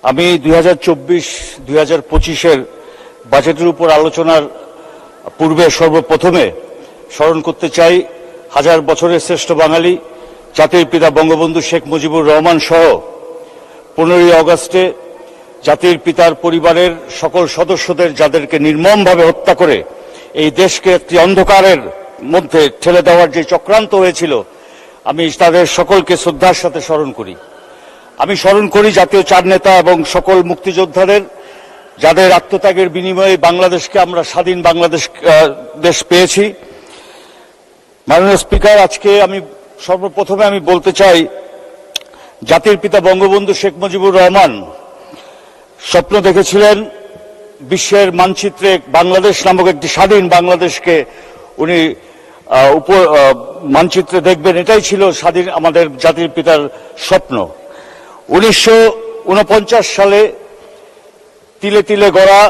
আমি 2024-2025-এর বাজেটের উপর আলোচনার পূর্বে সর্বপ্রথমে স্মরণ করতে চাই হাজার বছরের শ্রেষ্ঠ বাঙালি জাতির পিতা বঙ্গবন্ধু শেখ মুজিবুর রহমান সহ 15ই আগস্টে জাতির পিতার পরিবারের সকল সদস্যদের যাদেরকে নির্মমভাবে হত্যা করে এই দেশকে একটি অন্ধকারের মধ্যে ঠেলে দেওয়ার যে চক্রান্ত হয়েছিল, আমি তাদের সকলকে শ্রদ্ধার সাথে স্মরণ করি। আমি স্মরণ করি জাতীয় চার নেতা এবং সকল মুক্তিযোদ্ধাদের, যাদের আত্মত্যাগের বিনিময়ে বাংলাদেশকে আমরা স্বাধীন দেশ পেয়েছি। মাননীয় স্পিকার, আজকে সর্বপ্রথমে আমি বলতে চাই, জাতির পিতা বঙ্গবন্ধু শেখ মুজিবুর রহমান স্বপ্ন দেখেছিলেন বিশ্বের মানচিত্রে বাংলাদেশ নামক একটি স্বাধীন বাংলাদেশকে উনি মানচিত্রে দেখবেন। এটাই ছিল আমাদের জাতির পিতার স্বপ্ন। 1949 সালে তিলে তিলে গড়া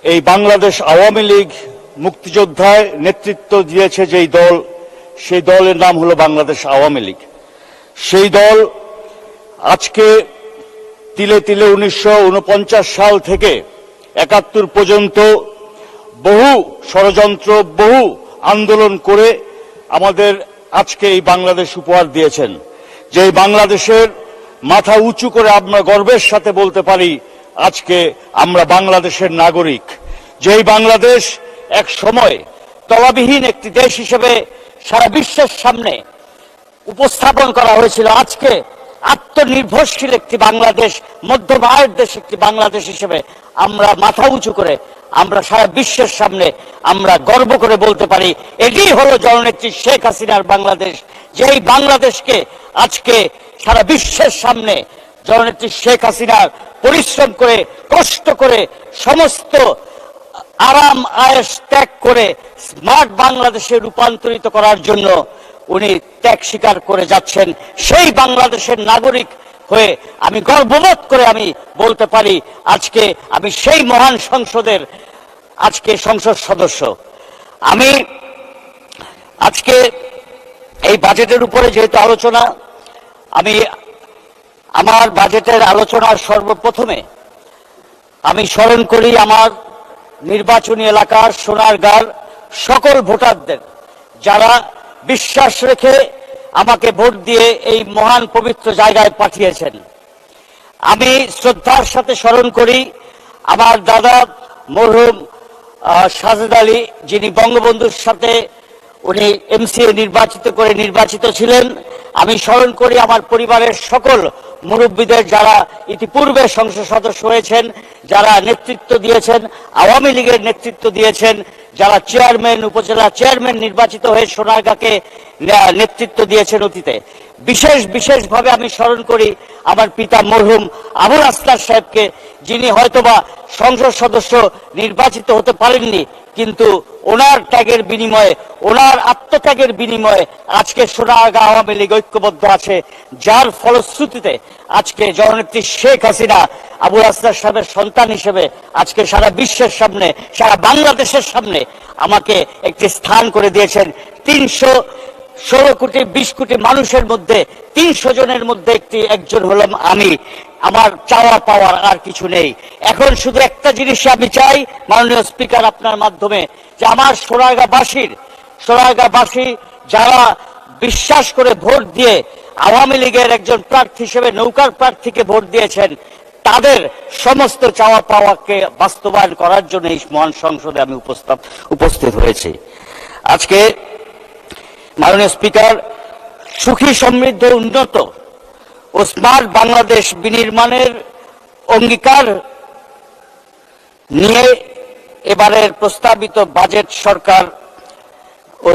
এই বাংলাদেশ আওয়ামী লীগ মুক্তিযোদ্ধায় নেতৃত্ব দিয়েছে যেই দল, সেই দলের নাম হলো বাংলাদেশ আওয়ামী লীগ। সেই দল আজকে তিলে তিলে 1949 সাল থেকে 71 পর্যন্ত বহু ষড়যন্ত্র, বহু আন্দোলন করে আমাদের আজকে এই বাংলাদেশ উপহার দিয়েছেন। যে বাংলাদেশের মাথা উঁচু করে আমরা গর্বের সাথে বলতে পারি আজকে আমরা বাংলাদেশের নাগরিক। যেই বাংলাদেশ এক সময় তলাবিহীন একটি দেশ হিসেবে সারা বিশ্বের সামনে উপস্থাপন করা হয়েছিল, আজকে আত্মনির্ভরশীল একটি বাংলাদেশ, মধ্যম আয়ের দেশ একটি বাংলাদেশ হিসেবে আমরা মাথা উঁচু করে আমরা সারা বিশ্বের সামনে আমরা গর্ব করে বলতে পারি এটি হলো জননেত্রী শেখ হাসিনার বাংলাদেশ। যেই বাংলাদেশকে আজকে সারা বিশ্বের সামনে জননেত্রী শেখ হাসিনার পরিশ্রম করে, কষ্ট করে, সমস্ত আরাম আয়েশ ত্যাগ করে স্মার্ট বাংলাদেশে রূপান্তরিত করার জন্য উনি ত্যাগ স্বীকার করে যাচ্ছেন। সেই বাংলাদেশের নাগরিক হয়ে আমি গর্ববোধ করে আমি বলতে পারি আজকে আমি সেই মহান সংসদের আজকে সংসদ সদস্য। আমি আজকে এই বাজেটের উপরে যেহেতু আলোচনা, আমি আমার বাজেটের আলোচনার সর্বপ্রথমে আমি স্মরণ করি আমার নির্বাচনী এলাকার সোনারগাঁর সকল ভোটারদের, যারা বিশ্বাস রেখে আমাকে ভোট দিয়ে এই মহান পবিত্র জায়গায় পাঠিয়েছেন। আমি শ্রদ্ধার সাথে স্মরণ করি আমার দাদা মরহুম সাজেদ আলী, যিনি বঙ্গবন্ধুর সাথে উনি এমসিএ নির্বাচিত ছিলেন। আমি স্মরণ করি আমার পরিবারের সকল মুরব্বীদের, যারা ইতিপূর্বে সংসদ সদস্য হয়েছেন, যারা নেতৃত্ব দিয়েছেন, আওয়ামী লীগের নেতৃত্ব দিয়েছেন, যারা চেয়ারম্যান, উপজেলা চেয়ারম্যান নির্বাচিত হয়ে সোনারগাঁকে নেতৃত্ব দিয়েছেন অতীতে। বিশেষভাবে আমি স্মরণ করি আমার পিতা মরহুম আবুল আসলার সাহেবকে, যিনি হয়তোবা সংসদ সদস্য নির্বাচিত হতে পারেননি, কিন্তু ওনার ত্যাগের বিনিময়ে, ওনার আত্মত্যাগের বিনিময়ে আজকে সোনারগাঁ আওয়ামী লীগ ঐক্যবদ্ধ আছে, যার ফলশ্রুতিতে আজকে জননেত্রী শেখ হাসিনা আবুল আসলার সাহেবের সন্তান হিসেবে আজকে সারা বিশ্বের সামনে, সারা বাংলাদেশের সামনে আমাকে একটি স্থান করে দিয়েছেন। 316 কোটি 20 কোটি মানুষের মধ্যে 300 জনের মধ্যে একজন হলাম আমি। আমার চাওয়া পাওয়ার আর কিছু নেই। এখন শুধু একটা জিনিস আমি চাই মাননীয় স্পিকার আপনার মাধ্যমে, যে আমার সোনারগাঁবাসী যারা বিশ্বাস করে ভোট দিয়ে আওয়ামী লীগের একজন প্রার্থী হিসেবে নৌকার প্রার্থীকে ভোট দিয়েছেন, তাদের সমস্ত চাওয়া পাওয়াকে বাস্তবায়ন করার জন্য এই মহান সংসদে আমি উপস্থিত হয়েছি। আজকে মাননীয় স্পিকার, সুখী, সমৃদ্ধ, উন্নত ও স্মার্ট বাংলাদেশ বিনির্মাণের অঙ্গীকার নিয়ে এবারের প্রস্তাবিত বাজেট সরকার ও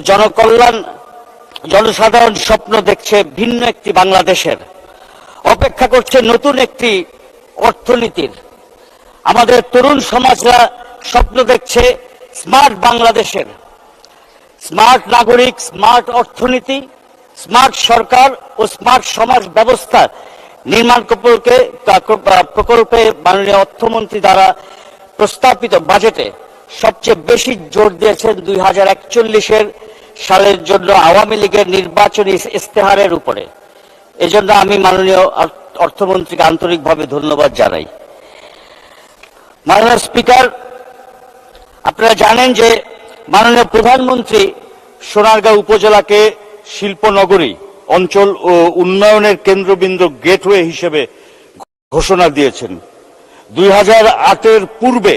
জনসাধারণ স্বপ্ন দেখছে ভিন্ন একটি বাংলাদেশের, অপেক্ষা করছে নতুন একটি অর্থনীতির। আমাদের তরুণ সমাজরা স্বপ্ন দেখছে স্মার্ট বাংলাদেশের, স্মার্ট নাগরিক, স্মার্ট অর্থনীতি, স্মার্ট সরকার ও স্মার্ট সমাজ ব্যবস্থা নির্মাণ প্রকল্পে মাননীয় অর্থমন্ত্রী দ্বারা প্রস্তাবিত বাজেটে সবচেয়ে বেশি জোর দিয়েছেন 2041 সালের জন্য আওয়ামী লীগের নির্বাচনী ইস্তেহারের উপরে। এজন্য আমি মাননীয় অর্থমন্ত্রীকে আন্তরিকভাবে ধন্যবাদ জানাই। মাননীয় স্পিকার, আপনারা জানেন যে মাননীয় প্রধানমন্ত্রী সোনারগাঁও উপজেলাকে শিল্পনগরী অঞ্চল ও উন্নয়নের কেন্দ্রবিন্দু গেটওয়ে হিসেবে ঘোষণা দিয়েছেন। 2008-এর পূর্বে,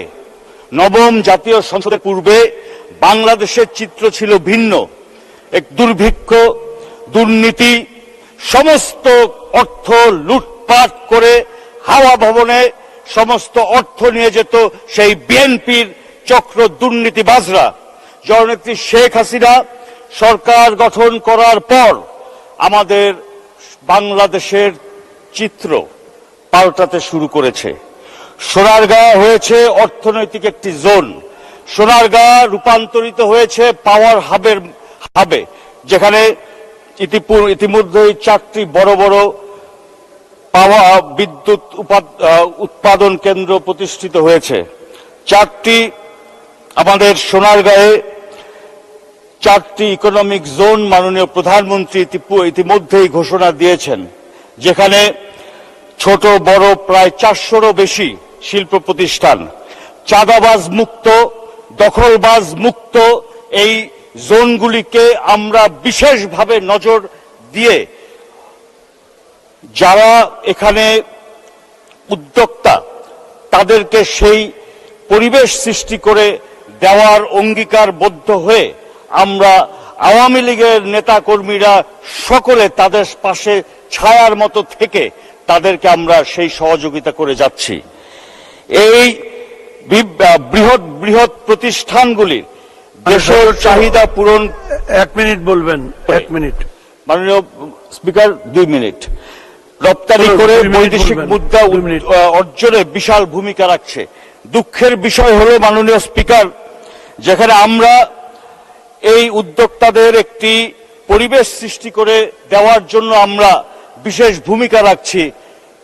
নবম জাতীয় সংসদের পূর্বে বাংলাদেশের চিত্র ছিল ভিন্ন। এক দুর্ভিক্ষ, দুর্নীতি, সমস্ত অর্থ লুটপাট করে হাওয়া ভবনে সমস্ত অর্থ নিয়ে যেত সেই বিএনপির চক্র দুর্নীতিবাজরা। জননেত্রী শেখ হাসিনা সরকার গঠন করার পর আমাদের বাংলাদেশের চিত্র পাল্টাতে শুরু করেছে। সোনারগাঁ হয়েছে অর্থনৈতিক একটি জোন। সোনারগাঁ রূপান্তরিত হয়েছে পাওয়ার হাবে, যেখানে ইতিমধ্যেই 4টি বড় বড় বিদ্যুৎ উৎপাদন কেন্দ্র প্রতিষ্ঠিত হয়েছে। 4টি আমাদের সোনারগাঁয়ে 4টি ইকোনমিক জোন মাননীয় প্রধানমন্ত্রী ইতিমধ্যেই ঘোষণা দিয়েছেন, যেখানে ছোট বড় প্রায় 400-রও বেশি শিল্প প্রতিষ্ঠান। চাঁদাবাজ মুক্ত, দখলবাজ মুক্ত এই জোনগুলিকে আমরা বিশেষভাবে নজর দিয়ে যারা এখানে উদ্যোক্তা তাদেরকে সেই পরিবেশ সৃষ্টি করে দেওয়ার অঙ্গীকারবদ্ধ হয়ে আমরা আওয়ামী লীগের নেতা কর্মীরা সকলে তাদের পাশে ছায়ার মতো থেকে তাদেরকে আমরা সেই সহযোগিতা করে যাচ্ছি। এই বৃহৎ বৃহৎ প্রতিষ্ঠানগুলির দেশের চাহিদা পূরণ। 1 মিনিট বলবেন, 1 মিনিট। মাননীয় স্পিকার, 2 মিনিট। রপ্তানি করে বৈদেশিক মুদ্রা অর্জনে বিশাল ভূমিকা রাখছে। দুঃখের বিষয় হলো মাননীয় স্পিকার, যেখানে আমরা এই উদ্যোক্তাদের একটি পরিবেশ সৃষ্টি করে দেওয়ার জন্য আমরা বিশেষ ভূমিকা রাখছি,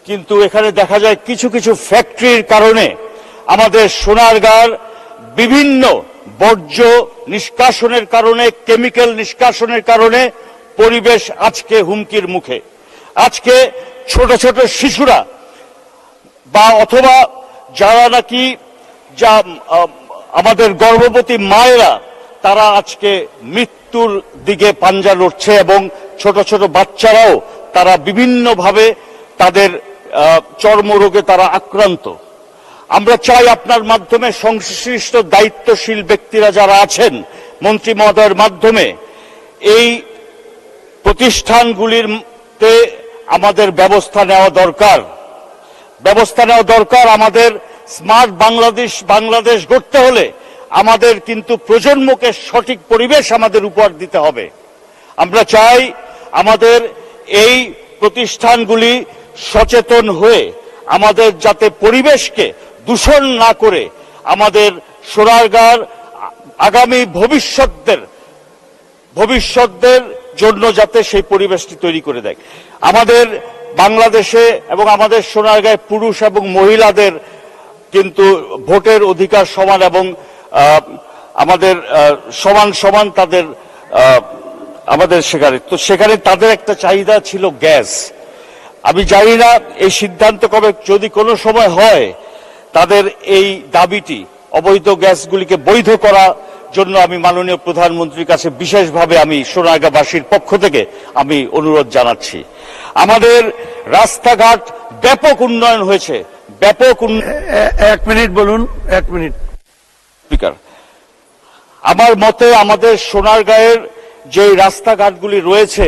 কিন্তু এখানে দেখা যায় কিছু কিছু ফ্যাক্টরির কারণে আমাদের সোনারগাঁর বিভিন্ন বর্জ্য নিষ্কাশনের কারণে, কেমিক্যাল নিষ্কাশনের কারণে পরিবেশ আজকে হুমকির মুখে। আজকে ছোট ছোট শিশুরা বা অথবা যারা নাকি আমাদের গর্ভবতী মায়েরা, তারা আজকে মৃত্যুর দিকে পাঞ্জা লড়ছে এবং ছোট ছোট বাচ্চারাও তারা বিভিন্নভাবে তাদের চর্মরোগে তারা আক্রান্ত। আমরা চাই আপনার মাধ্যমে সংশ্লিষ্ট দায়িত্বশীল ব্যক্তিরা যারা আছেন মন্ত্রী মহোদয়ের মাধ্যমে এই প্রতিষ্ঠানগুলিতে আমাদের ব্যবস্থা নেওয়া দরকার। আমাদের স্মার্ট বাংলাদেশ গড়তে হলে আমাদের কিন্তু প্রজন্মকে সঠিক পরিবেশ আমাদের উপহার দিতে হবে। আমরা চাই আমাদের এই প্রতিষ্ঠানগুলি সচেতন হয়ে আমাদের যাতে পরিবেশকে দূষণ না করে আমাদের সোনারগাঁর আগামী ভবিষ্যতের জন্য যাতে সেই পরিবেশটি তৈরি করে দেয়। আমাদের বাংলাদেশে এবং আমাদের সোনারগাঁয় পুরুষ এবং মহিলাদের কিন্তু ভোটের অধিকার সমান এবং আমাদের সমান তাদের আমাদের সেখানে তাদের একটা চাহিদা ছিল গ্যাস। আমি জানি না এই সিদ্ধান্ত কবে, যদি কোনো সময় হয় তাদের এই দাবিটি অবৈধ গ্যাসগুলিকে বৈধ করা জন্য আমি মাননীয় প্রধানমন্ত্রীর কাছে বিশেষভাবে আমি সোনারগাঁবাসীর পক্ষ থেকে আমি অনুরোধ জানাচ্ছি। আমাদের রাস্তাঘাট ব্যাপক উন্নয়ন হয়েছে, 1 মিনিট বলুন, 1 মিনিট। স্পিকার, আমার মতে আমাদের সোনারগাঁয়ের যে রাস্তাঘাটগুলি রয়েছে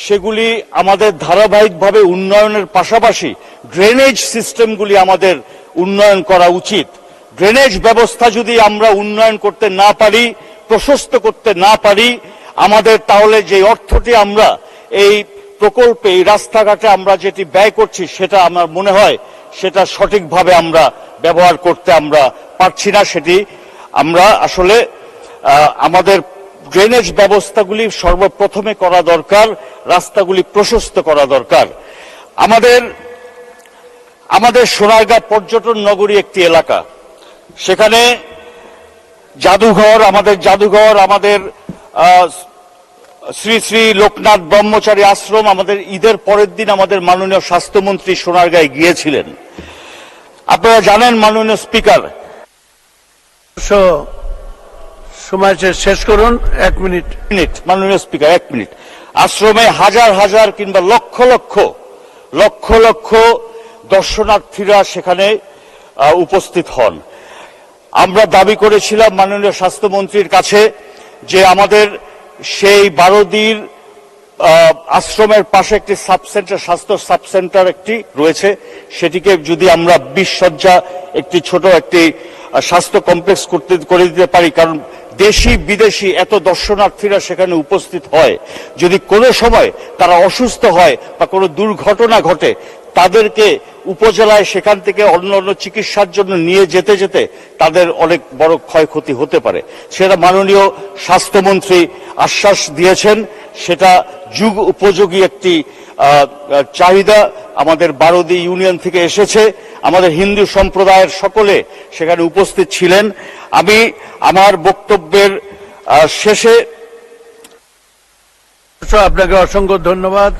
সেগুলি আমাদের ধারাবাহিকভাবে উন্নয়নের পাশাপাশি ড্রেনেজ সিস্টেমগুলি আমাদের উন্নয়ন করা উচিত। ড্রেনেজ ব্যবস্থা যদি আমরা উন্নয়ন করতে না পারি, প্রশস্ত করতে না পারি, আমাদের তাহলে যে অর্থটি আমরা এই প্রকল্পে, এই রাস্তাঘাটে আমরা যেটি ব্যয় করছি সেটা আমার মনে হয় সেটা সঠিকভাবে আমরা ব্যবহার করতে আমরা পারছি না। সেটি আমরা আসলে আমাদের ড্রেনেজ ব্যবস্থাগুলি সর্বপ্রথমে করা দরকার, রাস্তাগুলি প্রশস্ত করা দরকার। আমাদের সোনারগাঁ পর্যটন নগরী একটি এলাকা, সেখানে আমাদের শ্রী শ্রী লোকনাথ ব্রহ্মচারী আশ্রম আমাদের ঈদের পরের দিন আমাদের মাননীয় স্বাস্থ্যমন্ত্রী সোনারগাঁয়ে গিয়েছিলেন। আপনারা জানেন মাননীয় স্পিকার, সময় শেষ করুন, 1 মিনিট। মাননীয় স্পিকার 1 মিনিট। আশ্রমে হাজার হাজার কিংবা লক্ষ লক্ষ লক্ষ লক্ষ দর্শনার্থীরা সেখানে উপস্থিত হন। আমরা দাবি করেছিলাম মাননীয় স্বাস্থ্যমন্ত্রীর কাছে যে আমাদের সেই বারোদির আশ্রমের পাশে একটি সাবসেন্টার, স্বাস্থ্য সাবসেন্টার একটি রয়েছে, সেটিকে যদি আমরা 20 শয্যা একটি ছোট একটি স্বাস্থ্য কমপ্লেক্স করে দিতে পারি, কারণ দেশি বিদেশি এত দর্শনার্থীরা সেখানে উপস্থিত হয়, যদি কোনো সময় তারা অসুস্থ হয় বা কোনো দুর্ঘটনা ঘটে, তাদেরকে উপজেলায় সেখান থেকে অন্য অন্য চিকিৎসার জন্য নিয়ে যেতে যেতে তাদের অনেক বড় ক্ষয়ক্ষতি হতে পারে। সেটা মাননীয় স্বাস্থ্যমন্ত্রী আশ্বাস দিয়েছেন, সেটা যুগ উপযোগী একটি চাহিদা আমাদের বারোদি ইউনিয়ন থেকে এসেছে। আমাদের হিন্দু সম্প্রদায়ের সকলে সেখানে উপস্থিত ছিলেন। আমি আমার বক্তব্যের শেষে আপনাকে অসংখ্য ধন্যবাদ।